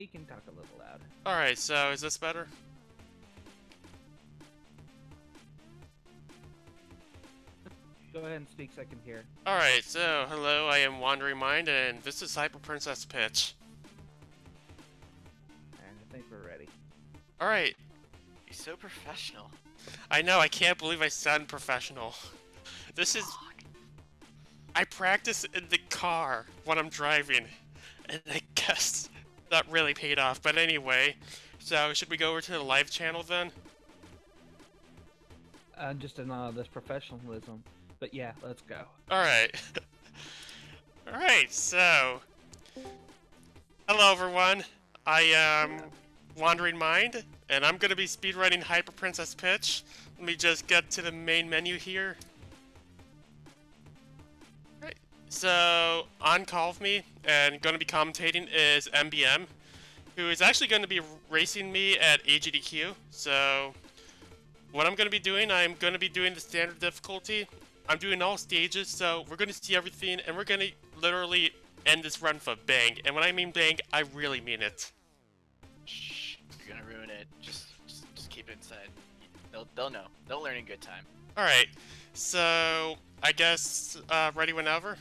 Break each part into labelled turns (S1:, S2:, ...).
S1: You can talk a little loud.
S2: Alright, so is this better?
S1: Go ahead and speak so I can hear.
S2: Alright, so hello, I am WanderingMind, and this is Hyper Princess Pitch.
S1: And I think we're ready.
S2: Alright.
S3: He's so professional.
S2: I know, I can't believe I sound professional. This is... I practice in the car when I'm driving, and I guess that really paid off. But anyway, so should we go over to the live channel then?
S1: Just in this professionalism. But yeah, let's go.
S2: Alright. Alright, so... Hello everyone, I am WanderingMind, and I'm gonna be speedrunning Hyper Princess Pitch. Let me just get to the main menu here. Right. So, on call with me, and gonna be commentating is MBM, who is actually gonna be racing me at AGDQ. So, what I'm gonna be doing, I'm gonna be doing the standard difficulty. I'm doing all stages, so we're gonna see everything, and we're gonna literally end this run for bang. And when I mean bang, I really mean it.
S3: Shh, you're gonna ruin it. Just keep it inside. They'll know. They'll learn in good time.
S2: Alright, so I guess ready whenever?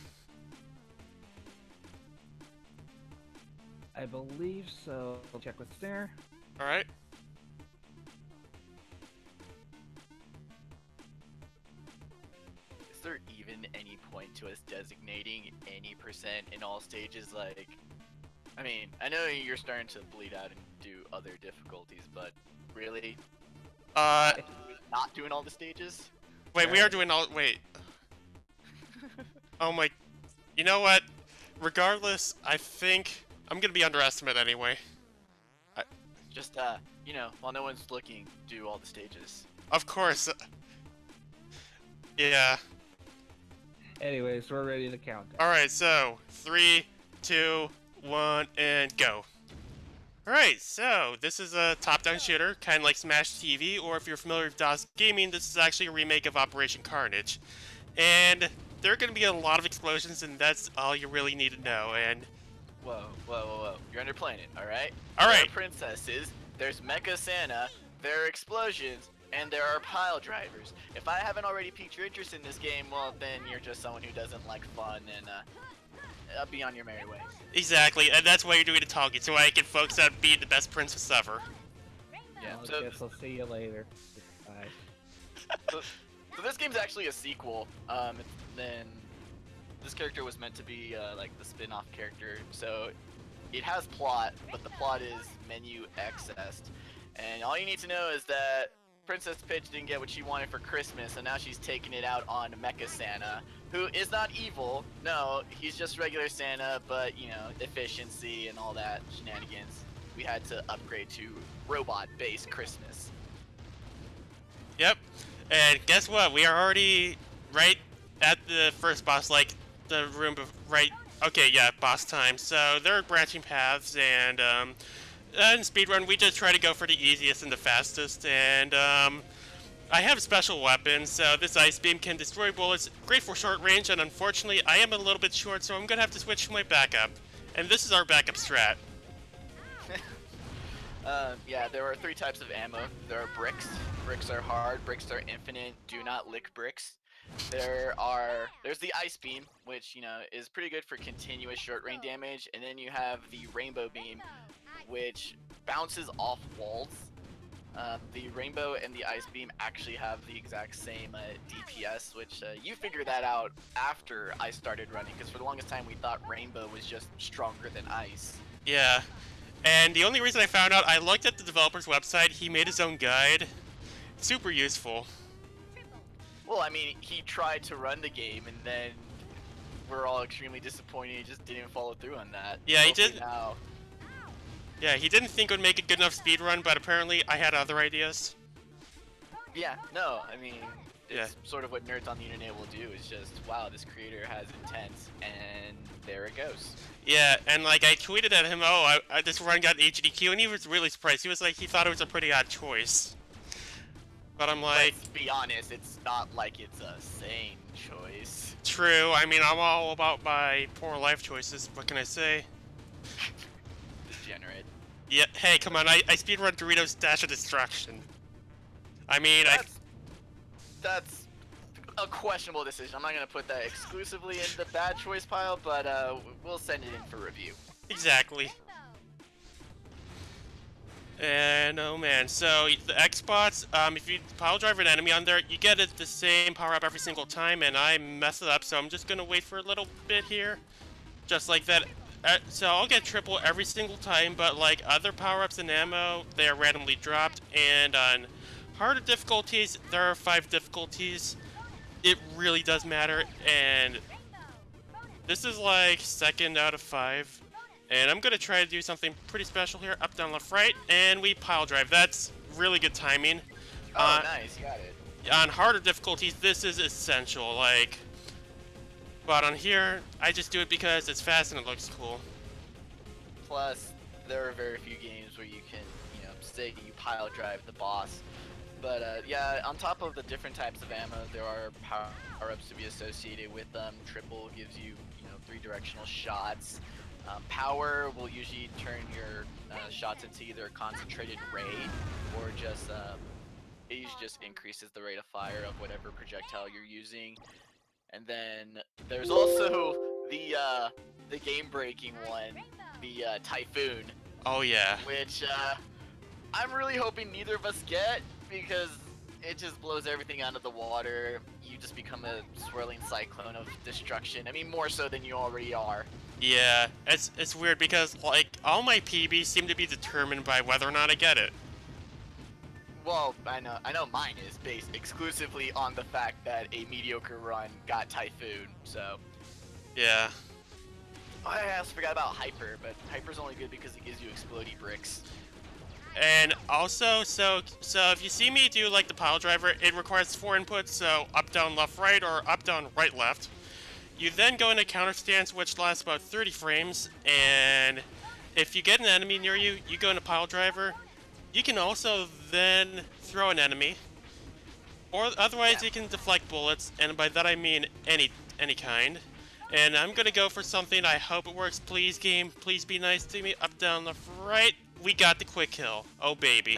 S1: I believe so. I'll check with Snare.
S2: Alright.
S3: Is there even any point to us designating any percent in all stages? Like, I mean, I know you're starting to bleed out and do other difficulties, but really? Not doing all the stages?
S2: Wait, we are doing all, wait. Oh my, you know what? Regardless, I think I'm gonna be underestimate anyway.
S3: Just, you know, while no one's looking, do all the stages.
S2: Of course. Yeah.
S1: Anyways, we're ready to count.
S2: Alright, so 3, 2, 1, and go. Alright, so this is a top-down shooter, kind of like Smash TV, or if you're familiar with DOS Gaming, this is actually a remake of Operation Carnage. And there are going to be a lot of explosions, and that's all you really need to know, and...
S3: Whoa. You're underplaying it, alright?
S2: Alright.
S3: There are princesses, there's Mecha Santa, there are explosions, and there are pile drivers. If I haven't already piqued your interest in this game, well, then you're just someone who doesn't like fun, and, be on your merry way.
S2: Exactly, and that's why you're doing a talking, so I can focus on being the best princess ever.
S3: Yeah,
S1: I guess I'll see you later. Bye.
S3: so this game's actually a sequel. Then this character was meant to be like the spin-off character, so it has plot, but the plot is menu accessed. And all you need to know is that Princess Peach didn't get what she wanted for Christmas, and now she's taking it out on Mecha Santa, who is not evil. No, he's just regular Santa, but you know, efficiency and all that shenanigans. We had to upgrade to robot-based Christmas.
S2: Yep, and guess what? We are already right at the first boss, like the room right. Okay, yeah, boss time. So there are branching paths, and in speedrun, we just try to go for the easiest and the fastest, and I have special weapons, so this ice beam can destroy bullets, great for short range, and unfortunately, I am a little bit short, so I'm gonna have to switch to my backup. And this is our backup strat.
S3: Yeah, there are 3 types of ammo. There are bricks. Bricks are hard. Bricks are infinite. Do not lick bricks. There's the ice beam, which, you know, is pretty good for continuous short range damage, and then you have the rainbow beam, which bounces off walls. The rainbow and the ice beam actually have the exact same DPS, which you figured that out after I started running, because for the longest time we thought rainbow was just stronger than ice.
S2: Yeah, and the only reason I found out, I looked at the developer's website, he made his own guide. Super useful.
S3: Well, I mean, he tried to run the game, and then we're all extremely disappointed he just didn't follow through on that.
S2: Yeah, he
S3: Hopefully
S2: did.
S3: Now.
S2: Yeah, he didn't think it would make a good enough speedrun, but apparently I had other ideas.
S3: Yeah, no, I mean, it's
S2: Yeah.
S3: sort of what nerds on the internet will do, is just, wow, this creator has intent, and there it goes.
S2: Yeah, and like I tweeted at him, oh, this run got HDQ, and he was really surprised. He was like, he thought it was a pretty odd choice. But I'm like...
S3: Let's be honest, it's not like it's a sane choice.
S2: True, I mean, I'm all about my poor life choices, what can I say?
S3: Degenerate.
S2: Yeah, hey, come on, I speedrun Doritos Dash of Destruction. I mean,
S3: That's a questionable decision. I'm not gonna put that exclusively in the bad choice pile, but we'll send it in for review.
S2: Exactly. And oh man, so the X-Bots, if you pile drive an enemy on there, you get it the same power up every single time, and I mess it up, so I'm just gonna wait for a little bit here. Just like that. So I'll get triple every single time, but like other power-ups and ammo, they are randomly dropped, and on harder difficulties, there are 5 difficulties. It really does matter, and this is like 2nd out of 5. And I'm gonna try to do something pretty special here. Up, down, left, right, and we pile drive. That's really good timing.
S3: Oh, nice, you got it.
S2: On harder difficulties, this is essential. Like, but on here, I just do it because it's fast and it looks cool.
S3: Plus, there are very few games where you can, say you pile drive the boss. But yeah, on top of the different types of ammo, there are power-ups to be associated with them. Triple gives you, 3-directional shots. Power will usually turn your shots into either a concentrated ray or just it usually just increases the rate of fire of whatever projectile you're using. And then there's also the game-breaking one, the Typhoon.
S2: Oh yeah.
S3: Which I'm really hoping neither of us get, because it just blows everything out of the water. You just become a swirling cyclone of destruction. I mean, more so than you already are.
S2: Yeah, it's weird because like all my PBs seem to be determined by whether or not I get it.
S3: Well, I know mine is based exclusively on the fact that a mediocre run got Typhoon, so.
S2: Yeah.
S3: Oh, I also forgot about Hyper, but Hyper's only good because it gives you explodey bricks.
S2: And also, so if you see me do like the pile driver, it requires 4 inputs, so up, down, left, right, or up, down, right, left. You then go into counter stance, which lasts about 30 frames, and if you get an enemy near you, you go into pile driver. You can also then throw an enemy, or otherwise you can deflect bullets, and by that I mean any kind. And I'm gonna go for something. I hope it works. Please, game, please be nice to me. Up, down, left, right. We got the quick kill. Oh baby.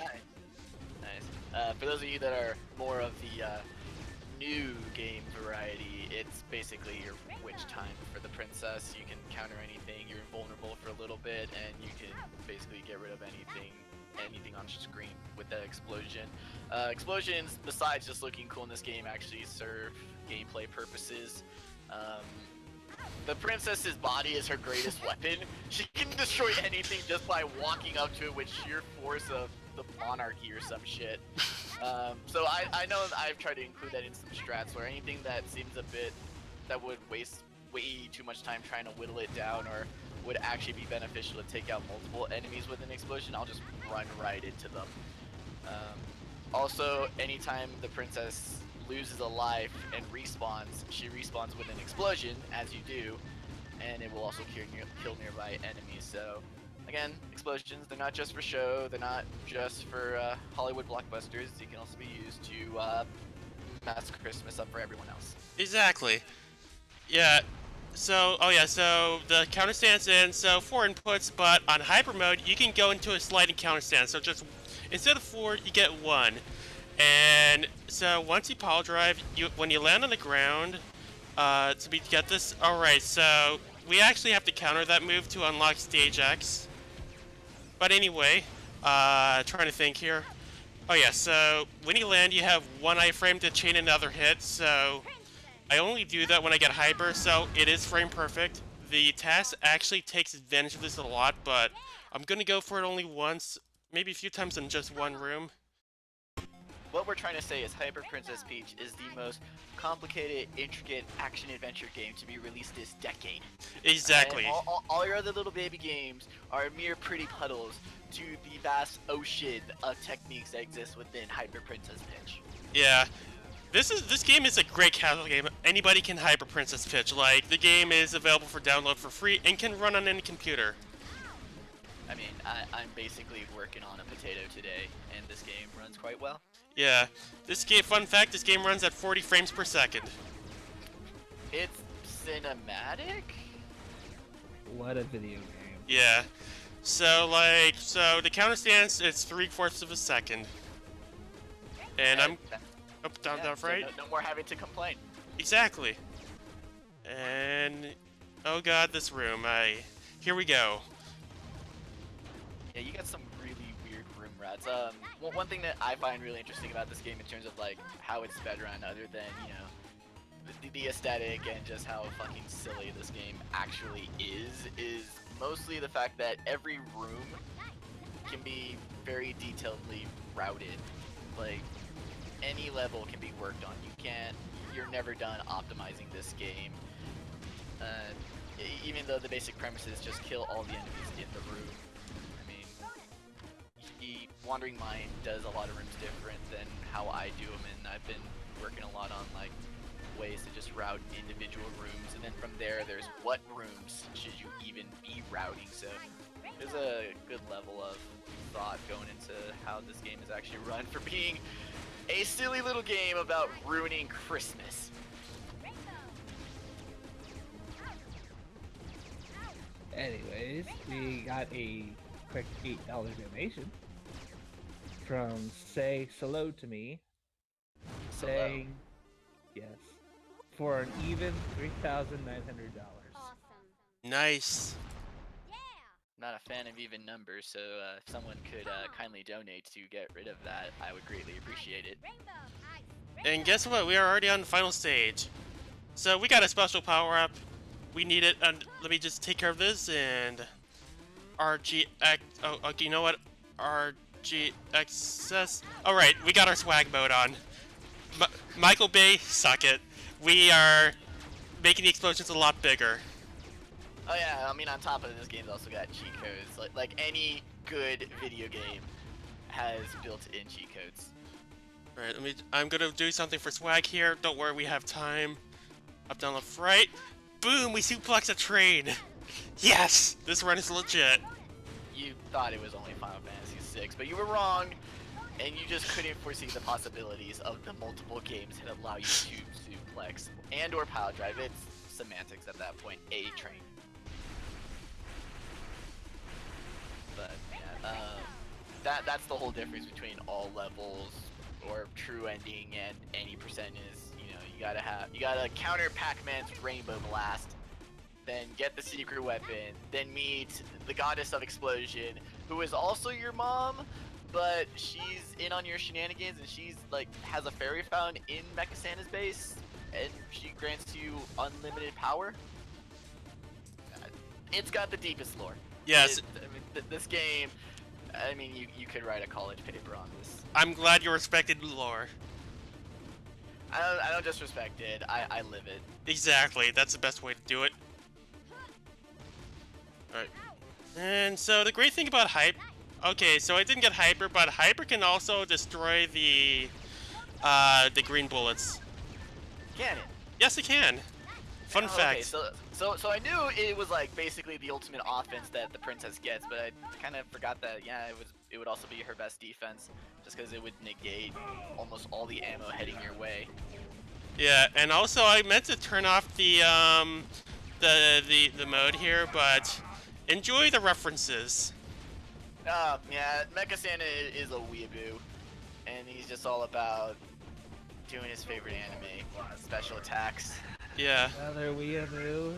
S3: Nice. For those of you that are more of the new game variety, it's basically your witch time for the princess. You can counter anything. You're invulnerable for a little bit, and you can basically get rid of anything on screen with that explosion. Explosions, besides just looking cool in this game, actually serve gameplay purposes. The princess's body is her greatest weapon. She can destroy anything just by walking up to it with sheer force of the monarchy or some shit. So I know I've tried to include that in some strats where anything that seems a bit that would waste way too much time trying to whittle it down or would actually be beneficial to take out multiple enemies with an explosion, I'll just run right into them. Also, anytime the princess loses a life and respawns, she respawns with an explosion, as you do, and it will also kill nearby enemies. So, again, explosions, they're not just for show, they're not just for Hollywood blockbusters, they can also be used to mess Christmas up for everyone else.
S2: Exactly. Yeah. So, oh yeah, so the counter stance in, so 4 inputs, but on hyper mode, you can go into a sliding counter stance. So just, instead of 4, you get 1. And so once you pile drive, when you land on the ground, get this, alright, so we actually have to counter that move to unlock stage X. But anyway, trying to think here. Oh yeah, so when you land, you have 1 iframe to chain another hit, so I only do that when I get hyper, so it is frame perfect. The task actually takes advantage of this a lot, but I'm gonna go for it only once, maybe a few times in just one room.
S3: What we're trying to say is Hyper Princess Peach is the most complicated, intricate action-adventure game to be released this decade.
S2: Exactly.
S3: And all your other little baby games are mere pretty puddles to the vast ocean of techniques that exist within Hyper Princess Peach.
S2: Yeah. This game is a great casual game. Anybody can Hyper Princess Peach. Like, the game is available for download for free and can run on any computer.
S3: I mean, I'm basically working on a potato today, and this game runs quite well.
S2: Yeah. This game, fun fact, this game runs at 40 frames per second.
S3: It's cinematic?
S1: What a video game.
S2: Yeah. So the counter stance is 3/4 of a second, and I'm down right.
S3: So no more having to complain.
S2: Exactly. And oh god, this room. Here we go.
S3: Yeah, you got some really weird room rats. One thing that I find really interesting about this game in terms of like how it's sped around, other than the aesthetic and just how fucking silly this game actually is mostly the fact that every room can be very detailedly routed. Like any level can be worked on. You're never done optimizing this game. Even though the basic premise is just kill all the enemies in the room. I mean, Wandering Mind does a lot of rooms different than how I do them, and I've been working a lot on like ways to just route individual rooms, and then from there there's what rooms should you even be routing. So there's a good level of thought going into how this game is actually run for being a silly little game about ruining Christmas.
S1: Anyways, we got a quick $8 donation from Say Hello to Me, saying yes for an even $3,900.
S2: Nice.
S3: Not a fan of even numbers, so if someone could kindly donate to get rid of that, I would greatly appreciate it.
S2: And guess what? We are already on the final stage. So we got a special power-up. We need it, and let me just take care of this, and RGX, oh, okay, you know what? RGXS, alright, we got our swag mode on. Michael Bay, suck it. We are making the explosions a lot bigger.
S3: Oh yeah, I mean on top of this game's also got cheat codes. Like any good video game has built-in cheat codes.
S2: Alright, I'm gonna do something for swag here. Don't worry, we have time. Up, down, left, right. Boom, we suplex a train. Yes, this run is legit.
S3: You thought it was only Final Fantasy VI, but you were wrong, and you just couldn't foresee the possibilities of the multiple games that allow you to suplex and or pile drive. It's semantics at that point. A train. But yeah, that's the whole difference between all levels or true ending and any percent is, you gotta counter Pac-Man's Rainbow Blast, then get the secret weapon, then meet the goddess of explosion, who is also your mom, but she's in on your shenanigans, and she's like has a fairy fountain in Mecha Santa's base, and she grants you unlimited power. It's got the deepest lore.
S2: Yes.
S3: This game, I mean, you could write a college paper on this.
S2: I'm glad you respected lore.
S3: I don't just respect it, I live it.
S2: Exactly, that's the best way to do it. Alright. And so the great thing about Hype... Okay, so I didn't get Hyper, but Hyper can also destroy the green bullets.
S3: Can it?
S2: Yes, it can. Fun fact.
S3: Okay, so I knew it was like basically the ultimate offense that the princess gets, but I kind of forgot that it would also be her best defense, just because it would negate almost all the ammo heading your way.
S2: Yeah, and also I meant to turn off the mode here, but enjoy the references.
S3: Yeah, Mecha Santa is a weeaboo, and he's just all about doing his favorite anime, special attacks.
S2: Yeah.
S1: Another weeaboo.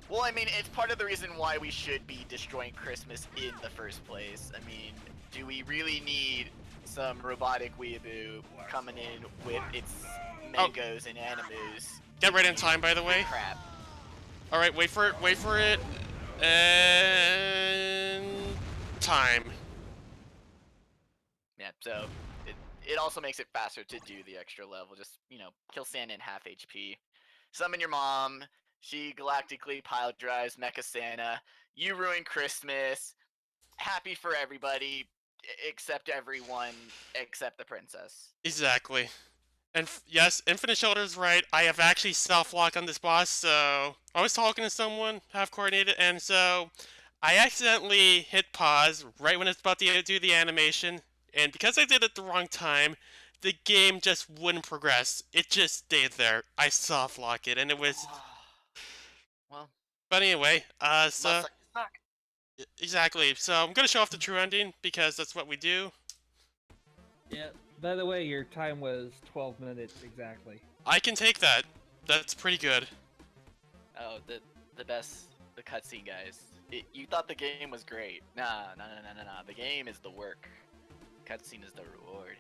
S3: Well, I mean, it's part of the reason why we should be destroying Christmas in the first place. I mean, do we really need some robotic weeaboo coming in with its Megos and Animus?
S2: Get right in time, by the way.
S3: Crap.
S2: Alright, wait for it. And... time.
S3: Yeah, so it also makes it faster to do the extra level. Just, kill Santa in half HP. Summon your mom. She galactically pile drives Mecha Santa. You ruin Christmas. Happy for everybody, except everyone, except the princess.
S2: Exactly. And yes, Infinite Shoulder's right. I have actually self-locked on this boss, so... I was talking to someone, half-coordinated, and so... I accidentally hit pause right when it's about to do the animation, and because I did it the wrong time, the game just wouldn't progress. It just stayed there. I soft-lock it, and it was...
S3: Well...
S2: But anyway, so...
S3: Suck.
S2: Exactly. So I'm gonna show off the true ending because that's what we do.
S1: Yeah. By the way, your time was 12 minutes exactly.
S2: I can take that. That's pretty good.
S3: Oh, the best, the cutscene guys. You thought the game was great. Nah. The game is the work. Cutscene is the reward.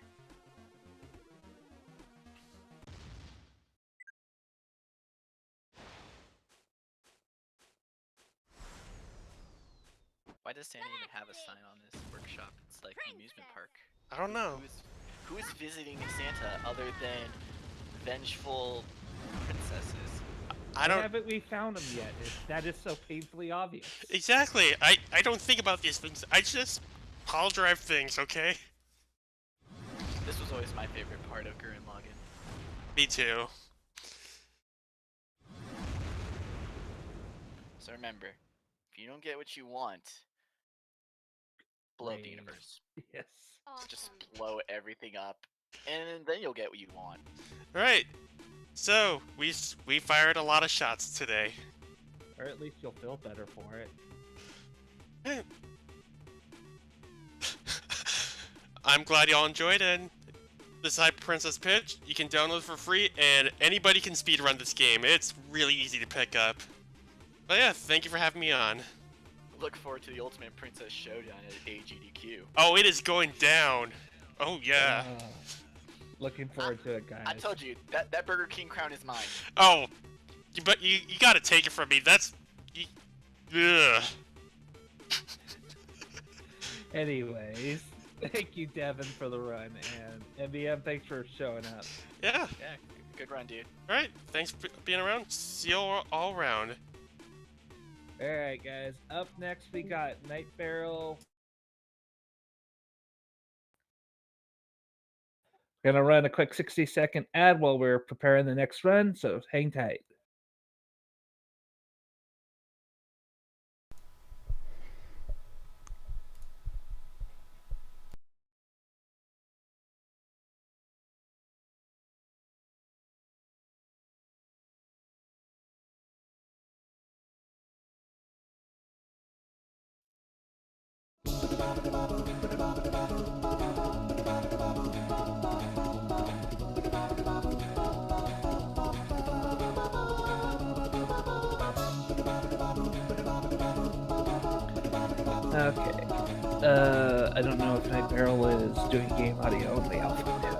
S3: Why does Santa even have a sign on this workshop? It's like an amusement park.
S2: I don't know.
S3: Who is visiting Santa other than vengeful princesses?
S2: I don't.
S1: Haven't we found them yet? That is so painfully obvious.
S2: Exactly. I don't think about these things. I just pile drive things, okay?
S3: This was always my favorite part of Gurren Lagann.
S2: Me too.
S3: So remember, if you don't get what you want, blow up the
S1: Rage.
S3: universe.
S1: Yes.
S3: Just blow everything up, and then you'll get what you want.
S2: Right. So we fired a lot of shots today.
S1: Or at least you'll feel better for it.
S2: I'm glad y'all enjoyed it. The Cyber Princess Pitch, you can download for free, and anybody can speedrun this game. It's really easy to pick up. But yeah, thank you for having me on.
S3: Look forward to the Ultimate Princess Showdown at AGDQ.
S2: Oh, it is going down. Oh yeah.
S1: Looking forward to it, guys.
S3: I told you, that Burger King crown is mine.
S2: Oh, but you gotta take it from me. That's... Ugh.
S1: Anyways, thank you, Devin, for the run, and MBM, thanks for showing up.
S2: Yeah.
S3: Yeah, good run, dude.
S2: Alright, thanks for being around. See you all around.
S1: Alright, guys. Up next, we got Night Barrel. Gonna run a quick 60-second ad while we're preparing the next run, so hang tight. Okay. I don't know if Night Barrel is doing game audio only. I'll find out.